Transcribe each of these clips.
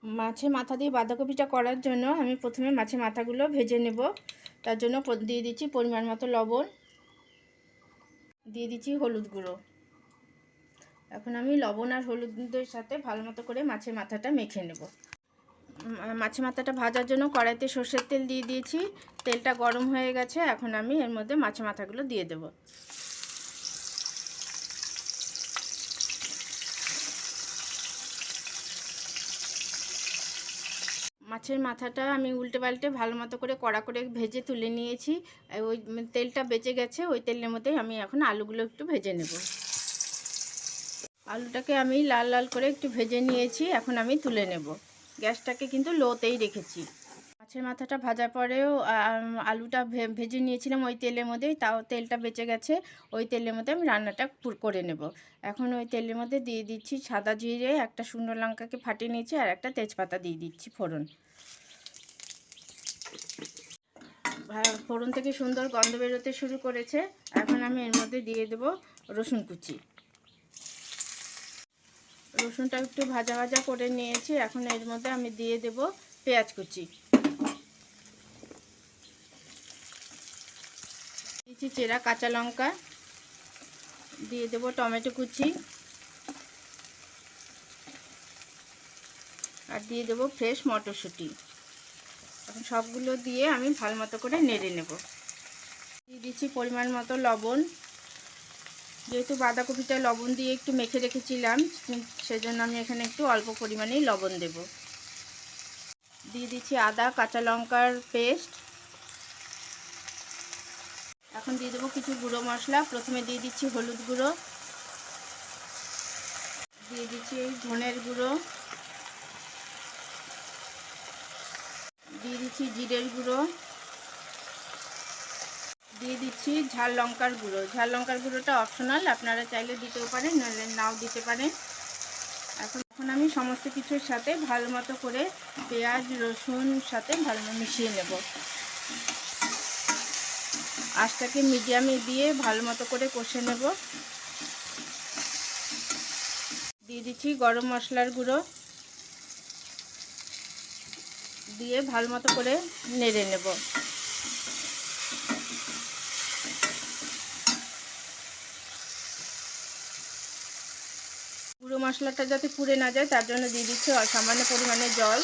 মাছের মাথা দিয়ে বাঁধাকপিটা করার জন্য আমি প্রথমে মাছের মাথাগুলো ভেজে নেব। তার জন্য দিয়ে দিচ্ছি পরিমাণ মতো লবণ, দিয়ে দিচ্ছি হলুদ গুঁড়ো। এখন আমি লবণ আর হলুদের সাথে ভালো মতো করে মাছের মাথাটা মেখে নেব। মাছের মাথাটা ভাজার জন্য কড়াইতে সর্ষের তেল দিয়ে দিয়েছি। তেলটা গরম হয়ে গেছে, এখন আমি এর মধ্যে মাছের মাথাগুলো দিয়ে দেব। মাছের মাথাটা আমি উল্টে পাল্টে ভালো মতো করে কড়া করে ভেজে তুলে নিয়েছি। ওই তেলটা বেঁচে গেছে, ওই তেলের মধ্যেই আমি এখন আলুগুলো একটু ভেজে নেব। আলুটাকে আমি লাল লাল করে একটু ভেজে নিয়েছি, এখন আমি তুলে নেব। গ্যাসটাকে কিন্তু লোতেই রেখেছি। মাছের মাথাটা ভাজার পরেও আলুটা ভেজে নিয়েছিলাম ওই তেলের মধ্যেই, তাও তেলটা বেঁচে গেছে। ওই তেলের মধ্যে আমি রান্নাটা করে নেব। এখন ওই তেলের মধ্যে দিয়ে দিচ্ছি সাদা জিরে, একটা শুকনো লঙ্কাকে ফাটিয়ে নিয়েছি, আর একটা তেজপাতা দিয়ে দিচ্ছি ফোড়ন। ফোড়ন থেকে সুন্দর গন্ধ বেরোতে শুরু করেছে। এখন আমি এর মধ্যে দিয়ে দেব রসুন কুচি। রসুনটা একটু ভাজা ভাজা করে নিয়েছি, এখন এর মধ্যে আমি দিয়ে দেব পেঁয়াজ কুচি, দিয়েছি চেরা কাঁচা লঙ্কা, দিয়ে দেব টমেটো কুচি, আর দিয়ে দেব ফ্রেশ মটরশুঁটি। এখন সবগুলো দিয়ে আমি ভালো মতো করে নেড়ে নেব। দিয়ে দিচ্ছি পরিমাণ মতো লবণ। যেহেতু বাঁধাকপিটা লবণ দিয়ে একটু মেখে রেখেছিলাম, সেজন্য আমি এখানে একটু অল্প পরিমাণেই লবণ দেব। দিয়ে দিচ্ছি আদা কাঁচা লঙ্কার পেস্ট। এখন দিয়ে দেবো কিছু গুঁড়ো মশলা। প্রথমে দিয়ে দিচ্ছি হলুদ গুঁড়ো, দিয়ে দিচ্ছি ধনের গুঁড়ো, দিয়ে দিচ্ছি জিরের গুঁড়ো, দিয়ে দিচ্ছি ঝাল লঙ্কার গুঁড়ো। ঝাল লঙ্কার গুঁড়োটা অপশনাল, আপনারা চাইলে দিতেও পারেন, নাহলে নাও দিতে পারেন। এখন আমি সমস্ত কিছুর সাথে ভালো মতো করে পেঁয়াজ রসুন সাথে ভালো মিশিয়ে নেব। আঁচটাকে মিডিয়ামে দিয়ে ভালো মতো করে কষে নেব। দিয়ে দিচ্ছি গরম মশলার গুঁড়ো, দিয়ে ভালো মতো করে নেড়ে নেব। গুঁড়ো মশলাটা যাতে পুড়ে না যায়, তার জন্য দিয়ে দিচ্ছি সামান্য পরিমাণে জল।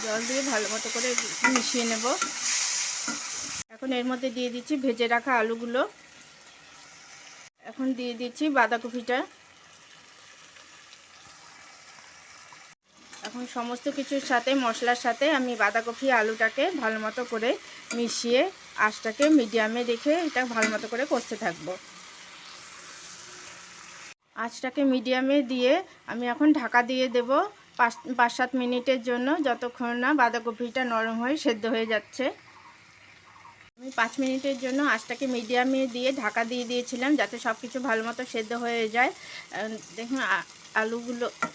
জল দিয়ে ভালো মতো করে মিশিয়ে নেব। এখন এর মধ্যে দিয়ে দিচ্ছি ভেজে রাখা আলুগুলো। এখন দিয়ে দিচ্ছি বাঁধাকপিটা। এখন সমস্ত কিছুর সাথে মশলার সাথে আমি বাঁধাকপি আলুটাকে ভালো মতো করে মিশিয়ে আঁচটাকে মিডিয়ামে রেখে এটা ভালো মতো করে কষতে থাকবো। আঁচটাকে মিডিয়ামে দিয়ে আমি এখন ঢাকা দিয়ে দেব 5-7 মিনিটের জন্য, যতক্ষণ না বাঁধাকপিটা নরম হয়ে সেদ্ধ হয়ে যাচ্ছে। আমি 5 মিনিটের জন্য আঁচটাকে মিডিয়ামে দিয়ে ঢাকা দিয়ে দিয়েছিলাম, যাতে সব কিছু ভালো মতো সেদ্ধ হয়ে যায়। দেখুন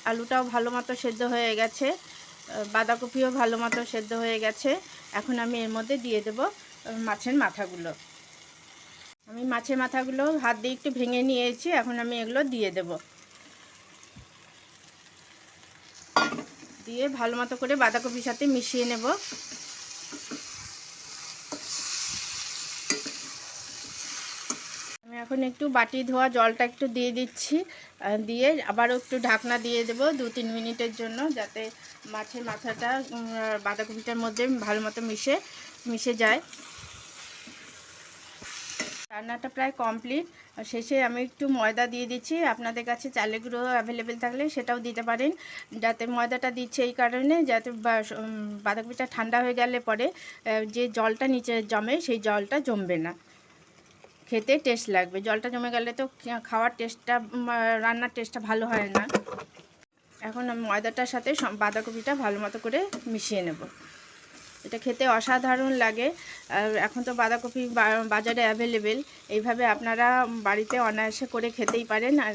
আলুটাও ভালো মতো সেদ্ধ হয়ে গেছে, বাঁধাকপিও ভালো মতো সেদ্ধ হয়ে গেছে। এখন আমি এর মধ্যে দিয়ে দেব মাছের মাথাগুলো। আমি মাছের মাথাগুলো হাত দিয়ে একটু ভেঙে নিয়েছি, এখন আমি এগুলো দিয়ে দেব। দিয়ে ভালো মতো করে বাঁধাকপির সাথে মিশিয়ে নেব। আমি এখন একটু বাটি ধোয়া জলটা একটু দিয়ে দিচ্ছি, দিয়ে আবারও একটু ঢাকনা দিয়ে দেব 2-3 মিনিটের জন্য, যাতে মাছের মাথাটা বাঁধাকপিটার মধ্যে ভালো মতো মিশে যায়। রান্নাটা প্রায় কমপ্লিট। শেষে আমি একটু ময়দা দিয়ে দিচ্ছি। আপনাদের কাছে চালের গুঁড়ো অ্যাভেলেবেল থাকলে সেটাও দিতে পারেন। যাতে ময়দাটা দিচ্ছে এই কারণে, যাতে বাঁধাকপিটা ঠান্ডা হয়ে গেলে পরে যে জলটা নিচে জমে সেই জলটা জমবে না, খেতে টেস্ট লাগবে। জলটা জমে গেলে তো খাওয়ার টেস্টটা, রান্নার টেস্টটা ভালো হয় না। এখন আমি ময়দাটার সাথে বাঁধাকপিটা ভালো মতো করে মিশিয়ে নেব। এটা খেতে অসাধারণ লাগে। এখন তো বাঁধাকপি বাজারে অ্যাভেলেবেল। এইভাবে আপনারা বাড়িতে অনায়াসে করে খেতেই পারেন, আর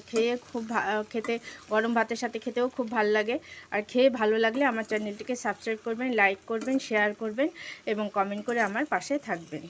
খেতে গরম ভাতের সাথে খেতেও খুব ভালো লাগে। আর খেয়ে ভালো লাগলে আমার চ্যানেলটিকে সাবস্ক্রাইব করবেন, লাইক করবেন, শেয়ার করবেন এবং কমেন্ট করে আমার পাশে থাকবেন।